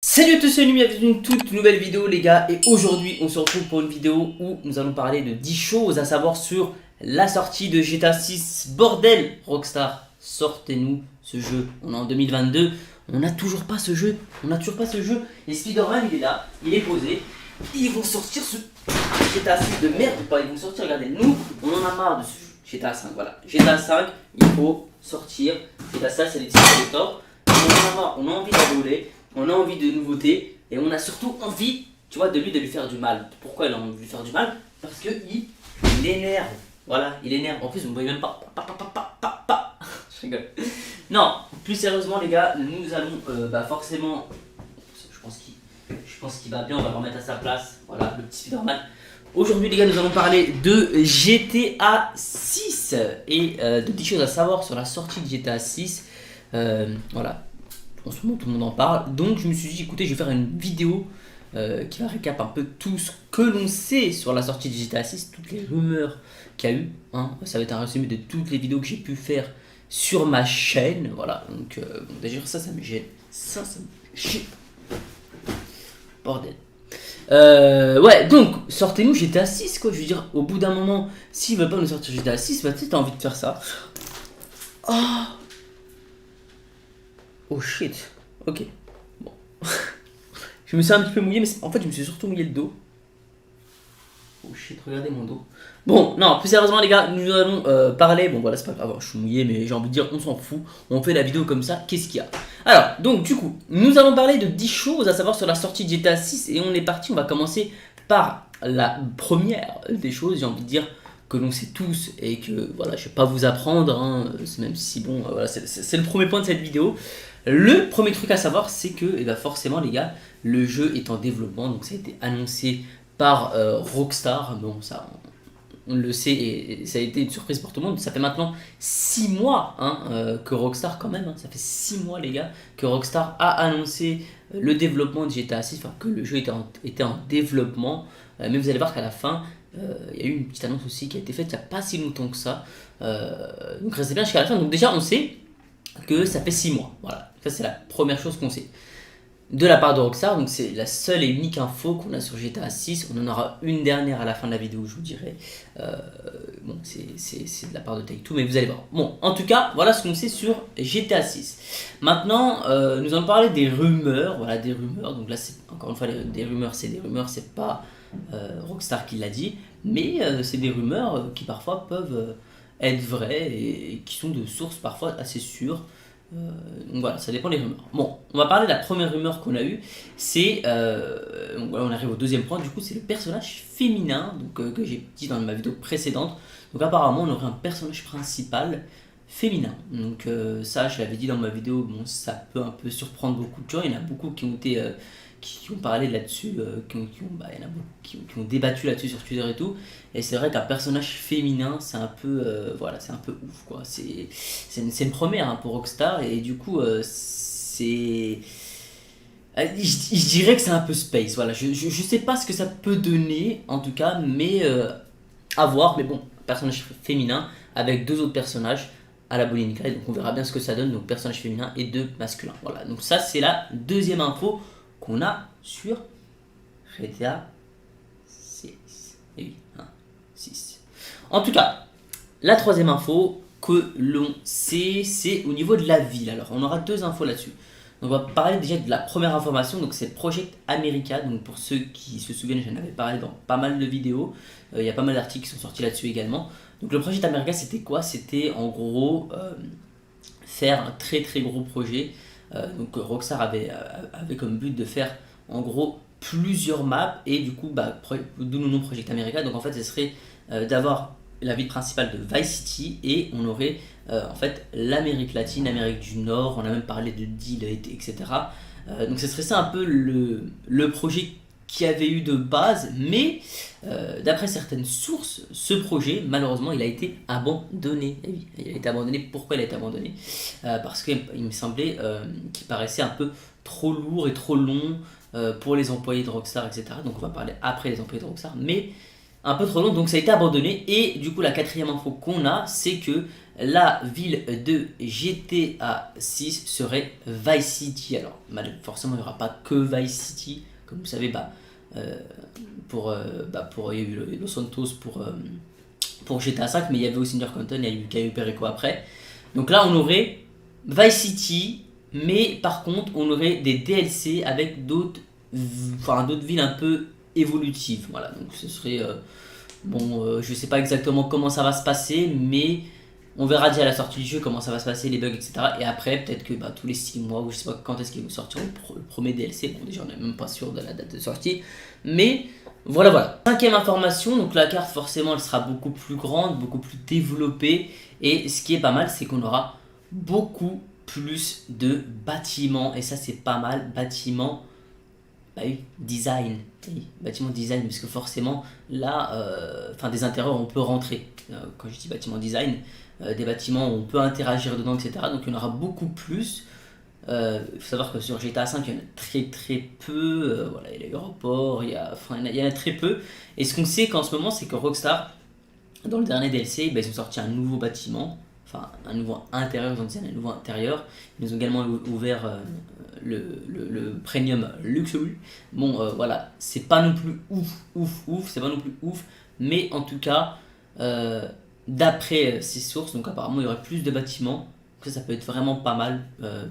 Salut à tous, c'est Numi avec une toute nouvelle vidéo les gars, et aujourd'hui on se retrouve pour une vidéo où nous allons parler de 10 choses à savoir sur la sortie de GTA 6. Bordel Rockstar, sortez-nous ce jeu, on est en 2022, on n'a toujours pas ce jeu, et Spider-Man il est là, il est posé, ils vont sortir ce GTA 6 de merde ou pas, ils vont sortir, regardez, nous on en a marre de ce jeu, GTA 5, voilà, GTA 5 il faut sortir, GTA 5 c'est les titres collector, on en a marre, on a envie de rigoler. On a envie de nouveautés et on a surtout envie, tu vois, de lui faire du mal. Pourquoi il a envie de lui faire du mal? Parce que il énerve. Voilà, il énerve. En plus, on ne voit même pas. Je rigole. Non, plus sérieusement, les gars, nous allons forcément. Je pense qu'il va bien, on va le remettre à sa place. Voilà, le petit Spider-Man. Aujourd'hui, les gars, nous allons parler de GTA 6 et de 10 choses à savoir sur la sortie de GTA 6. Voilà. En ce moment tout le monde en parle, donc je me suis dit écoutez, je vais faire une vidéo qui va récap un peu tout ce que l'on sait sur la sortie de GTA 6, toutes les rumeurs qu'il y a eu, hein. Ça va être un résumé de toutes les vidéos que j'ai pu faire sur ma chaîne, voilà, donc d'ailleurs ça me gêne, ça me gêne, bordel. Ouais, donc sortez-nous GTA 6 quoi, je veux dire, au bout d'un moment, s'ils veulent pas nous sortir GTA 6, bah tu sais, t'as envie de faire ça. Oh, oh shit, ok. Bon. Je me suis un petit peu mouillé, mais en fait, je me suis surtout mouillé le dos. Oh shit, regardez mon dos. Bon, non, plus sérieusement, les gars, nous allons parler. Bon, voilà, c'est pas grave, je suis mouillé, mais j'ai envie de dire, on s'en fout. On fait la vidéo comme ça, qu'est-ce qu'il y a? Alors, donc, du coup, nous allons parler de 10 choses à savoir sur la sortie de GTA 6. Et on est parti, on va commencer par la première des choses, j'ai envie de dire, que l'on sait tous et que voilà, je vais pas vous apprendre, hein, même si bon, voilà, c'est le premier point de cette vidéo. Le premier truc à savoir, c'est que eh ben forcément, les gars, le jeu est en développement, donc ça a été annoncé par Rockstar. Bon, ça, on le sait et ça a été une surprise pour tout le monde. Ça fait maintenant 6 mois hein, que Rockstar, quand même, hein, ça fait 6 mois, les gars, que Rockstar a annoncé le développement de GTA 6, enfin que le jeu était en développement. Mais vous allez voir qu'à la fin, il y a eu une petite annonce aussi qui a été faite il n'y a pas si longtemps que ça. Donc restez bien jusqu'à la fin. Donc déjà, on sait que ça fait 6 mois. Voilà, ça c'est la première chose qu'on sait. De la part de Rockstar, donc c'est la seule et unique info qu'on a sur GTA 6. On en aura une dernière à la fin de la vidéo, je vous dirai. Bon, c'est de la part de Take-Two, mais vous allez voir. Bon, en tout cas, voilà ce qu'on sait sur GTA 6. Maintenant, nous allons parler des rumeurs. Voilà, des rumeurs. Donc là, c'est encore une fois des rumeurs, c'est pas Rockstar qui l'a dit, mais c'est des rumeurs qui parfois peuvent être vraies et qui sont de sources parfois assez sûres. Donc voilà, ça dépend des rumeurs. Bon, on va parler de la première rumeur qu'on a eue. C'est, donc voilà, on arrive au deuxième point. Du coup, c'est le personnage féminin, donc que j'ai dit dans ma vidéo précédente. Donc apparemment, on aurait un personnage principal féminin. Donc ça, je l'avais dit dans ma vidéo. Bon, ça peut un peu surprendre beaucoup de gens. Il y en a beaucoup qui ont été qui ont parlé là-dessus, il y en a beaucoup qui ont débattu là-dessus sur Twitter et tout. Et c'est vrai qu'un personnage féminin, c'est un peu, voilà, c'est un peu ouf, quoi. C'est une première hein, pour Rockstar, et du coup, je dirais que c'est un peu space, voilà. Je sais pas ce que ça peut donner, en tout cas, mais à voir. Mais bon, personnage féminin avec deux autres personnages à la Bonnie and Clyde, donc on verra bien ce que ça donne. Donc personnage féminin et deux masculins, voilà. Donc ça, c'est la deuxième info qu'on a sur GTA 6. Et oui, hein, 6. En tout cas, la troisième info que l'on sait, c'est au niveau de la ville. Alors, on aura deux infos là-dessus. Donc, on va parler déjà de la première information. Donc, c'est Project America. Donc, pour ceux qui se souviennent, j'en avais parlé dans pas mal de vidéos. Il y a pas mal d'articles qui sont sortis là-dessus également. Donc, le Project America, c'était quoi? C'était en gros faire un très très gros projet. Donc, Rockstar avait comme but de faire en gros plusieurs maps, et du coup d'où le nom Project America. Donc en fait ce serait d'avoir la ville principale de Vice City, et on aurait en fait l'Amérique latine, l'Amérique du Nord. On a même parlé de deal, etc. Donc ce serait ça un peu le projet qui avait eu de base, mais d'après certaines sources, ce projet malheureusement il a été abandonné. Et oui, il a été abandonné. Pourquoi il a été abandonné? Parce qu'il me semblait qu'il paraissait un peu trop lourd et trop long pour les employés de Rockstar, etc. Donc on va parler après des employés de Rockstar, mais un peu trop long, donc ça a été abandonné. Et du coup, la quatrième info qu'on a, c'est que la ville de GTA 6 serait Vice City. Alors, forcément, il n'y aura pas que Vice City. Comme vous savez, euh, il y a eu Los Santos pour GTA 5, mais il y avait aussi New York Compton, il y a eu Cayo Perico après. Donc là, on aurait Vice City, mais par contre, on aurait des DLC avec d'autres villes un peu évolutives. Voilà, donc ce serait. Je sais pas exactement comment ça va se passer, mais on verra déjà à la sortie du jeu comment ça va se passer, les bugs, etc. Et après, peut-être que tous les 6 mois, ou je sais pas quand est-ce qu'ils vont sortir le premier DLC. Bon, déjà, on n'est même pas sûr de la date de sortie. Mais voilà. Cinquième information, donc la carte, forcément, elle sera beaucoup plus grande, beaucoup plus développée. Et ce qui est pas mal, c'est qu'on aura beaucoup plus de bâtiments. Et ça, c'est pas mal. Bâtiments. Bah oui, design. Oui, bâtiment design, parce que forcément, là, des intérieurs, on peut rentrer. Quand je dis bâtiment design, des bâtiments où on peut interagir dedans, etc. Donc il y en aura beaucoup plus. Il faut savoir que sur GTA 5, il y en a très très peu. Voilà, il y a l'aéroport, il y en a très peu. Et ce qu'on sait qu'en ce moment, c'est que Rockstar, dans le dernier DLC, ils ont sorti un nouveau bâtiment, enfin un nouveau intérieur, ils ont dit un nouveau intérieur. Ils nous ont également ouvert le Premium Luxury. Voilà, c'est pas non plus ouf, c'est pas non plus ouf, mais en tout cas, d'après ces sources, donc apparemment il y aurait plus de bâtiments. Ça peut être vraiment pas mal,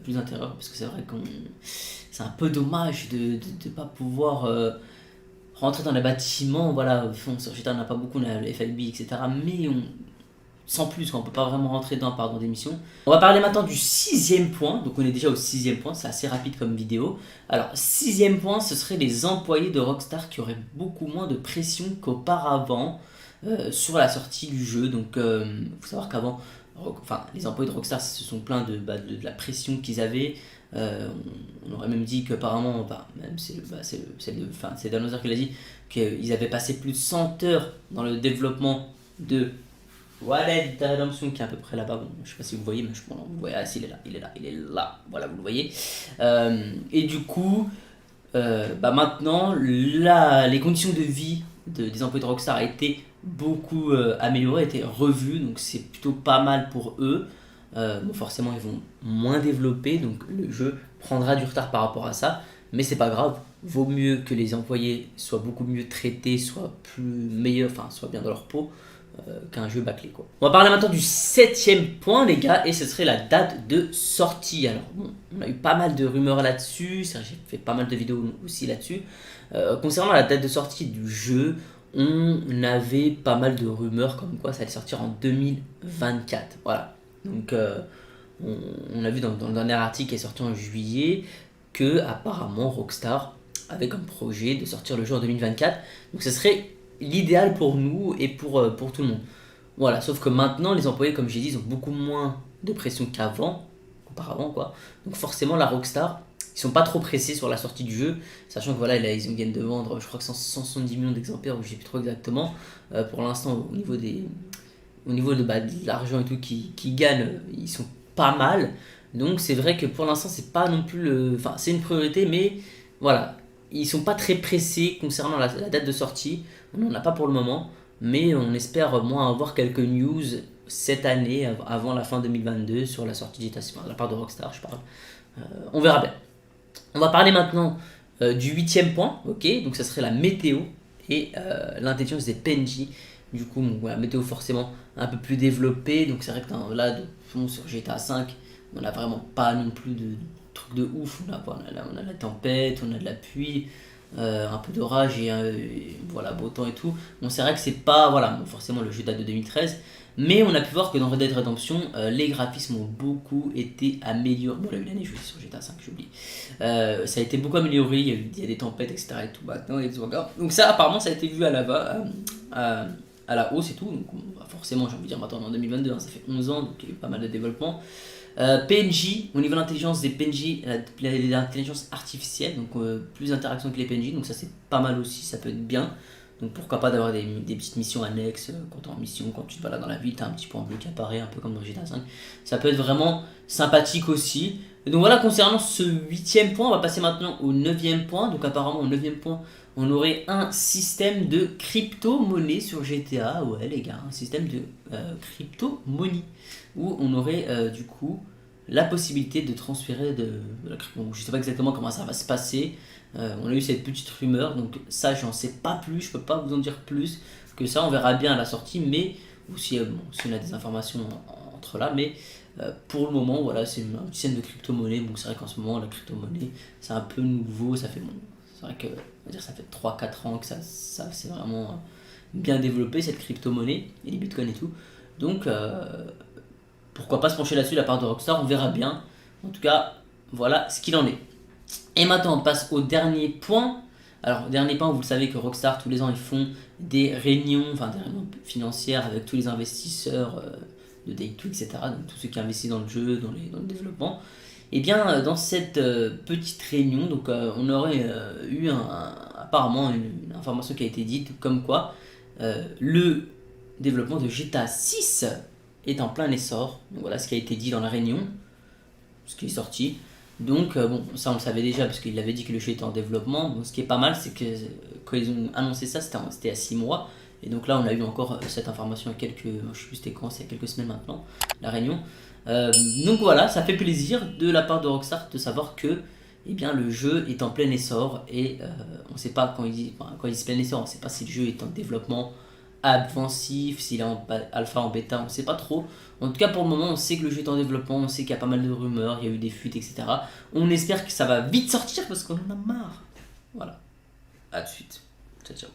plus intérieur, parce que c'est vrai qu'on c'est un peu dommage de ne pas pouvoir rentrer dans les bâtiments. Voilà, sur GTA on n'a pas beaucoup, on a le FIB, etc. Mais sans plus, on peut pas vraiment rentrer dedans par des missions. On va parler maintenant du sixième point, donc on est déjà au sixième point, c'est assez rapide comme vidéo. Alors, sixième point, ce serait les employés de Rockstar qui auraient beaucoup moins de pression qu'auparavant sur la sortie du jeu. Donc, faut savoir qu'avant, les employés de Rockstar se sont plaints de la pression qu'ils avaient. On aurait même dit qu'apparemment, même c'est Danozer qui l'a dit, qu'ils avaient passé plus de 100 heures dans le développement de Red Dead Redemption, qui est à peu près là-bas. Bon, je sais pas si vous voyez, mais vous voyez, il est là, voilà, vous le voyez. Et du coup, maintenant, les conditions de vie des employés de Rockstar a été beaucoup améliorées, a été revues, donc c'est plutôt pas mal pour eux. Forcément, ils vont moins développer, donc le jeu prendra du retard par rapport à ça, mais c'est pas grave. Vaut mieux que les employés soient beaucoup mieux traités, soient plus meilleurs, soient bien dans leur peau, qu'un jeu bâclé, quoi. On va parler maintenant du septième point, les gars, et ce serait la date de sortie. Alors bon, on a eu pas mal de rumeurs là-dessus, j'ai fait pas mal de vidéos aussi là-dessus. Concernant la date de sortie du jeu, on avait pas mal de rumeurs comme quoi ça allait sortir en 2024. Voilà. Donc on a vu dans le dernier article qui est sorti en juillet que apparemment Rockstar avait comme projet de sortir le jeu en 2024. Donc ce serait l'idéal pour nous et pour tout le monde. Voilà, sauf que maintenant les employés, comme j'ai dit, ils ont beaucoup moins de pression qu'auparavant, quoi. Donc forcément la Rockstar, ils sont pas trop pressés sur la sortie du jeu, sachant que voilà, ils viennent de vendre, je crois que 170 millions d'exemplaires, ou je sais plus trop exactement. Pour l'instant, au niveau de l'argent et tout qui gagnent, ils sont pas mal. Donc c'est vrai que pour l'instant, c'est pas non plus c'est une priorité, mais voilà, ils sont pas très pressés concernant la date de sortie. On n'en a pas pour le moment, mais on espère moins avoir quelques news cette année, avant la fin 2022, sur la sortie GTA 6, de la part de Rockstar, je parle. On verra bien. On va parler maintenant du huitième point, ok, donc ça serait la météo et l'intelligence des PNJ. Du coup, la météo forcément un peu plus développée, donc c'est vrai que là, sur GTA 5, on n'a vraiment pas non plus de trucs de ouf. On a la tempête, on a de la pluie, un peu d'orage et voilà, beau temps et tout. Bon, c'est vrai que c'est pas, voilà, forcément le jeu date de 2013, mais on a pu voir que dans Red Dead Redemption, les graphismes ont beaucoup été améliorés. Bon, là, il y a eu la neige sur GTA 5, j'oublie. Ça a été beaucoup amélioré, il y a des tempêtes, etc. et tout maintenant, et donc ça, apparemment, ça a été vu à la hausse et tout. Donc forcément, j'ai envie de dire maintenant en 2022, ça fait 11 ans, donc il y a eu pas mal de développement. PNJ, au niveau de l'intelligence des PNJ, l'intelligence artificielle, donc plus d'interaction avec les PNJ, donc ça c'est pas mal aussi, ça peut être bien. Donc pourquoi pas d'avoir des petites missions annexes, quand tu es en mission, quand tu te balades dans la ville, tu as un petit point bleu qui apparaît, un peu comme dans GTA 5. Ça peut être vraiment sympathique aussi. Et donc voilà, concernant ce 8e point, on va passer maintenant au 9e point. Donc apparemment au 9e point, on aurait un système de crypto-monnaie sur GTA. Ouais les gars, un système de crypto-monnaie. Où on aurait du coup la possibilité de transférer de la crypto. Je sais pas exactement comment ça va se passer. On a eu cette petite rumeur, donc ça j'en sais pas plus, je peux pas vous en dire plus que ça, on verra bien à la sortie, mais ou si, bon, si on a des informations entre là, mais pour le moment, voilà, c'est un petit scène de crypto-monnaie. Bon, c'est vrai qu'en ce moment, la crypto-monnaie, c'est un peu nouveau. Ça fait, bon, c'est vrai que, on va dire, ça fait 3 4 ans que ça c'est vraiment bien développé, cette crypto-monnaie, et les bitcoins et tout. Donc, pourquoi pas se pencher là-dessus de la part de Rockstar, on verra bien. En tout cas, voilà ce qu'il en est. Et maintenant, on passe au dernier point. Alors, dernier point, vous le savez que Rockstar, tous les ans, ils font des réunions, enfin des réunions financières avec tous les investisseurs de Take-Two, etc. Donc, tous ceux qui investissent dans le jeu, dans le développement. Et bien, dans cette petite réunion, donc, on aurait eu apparemment une information qui a été dite comme quoi le développement de GTA 6 est en plein essor. Donc, voilà ce qui a été dit dans la réunion, ce qui est sorti. Donc, bon, ça on le savait déjà parce qu'il avait dit que le jeu était en développement. Bon, ce qui est pas mal, c'est que quand ils ont annoncé ça, c'était à 6 mois. Et donc là, on a eu encore cette information il y a quelques. Je sais plus c'était quand, c'est il y a quelques semaines maintenant, la réunion. Euh, donc voilà, ça fait plaisir de la part de Rockstar de savoir que eh bien, le jeu est en plein essor. Et on sait pas quand ils disent plein essor, on sait pas si le jeu est en développement avancif, s'il est en alpha, en bêta, on sait pas trop. En tout cas, pour le moment, on sait que le jeu est en développement, on sait qu'il y a pas mal de rumeurs, il y a eu des fuites, etc. On espère que ça va vite sortir parce qu'on en a marre. Voilà. À de suite. Ciao, ciao.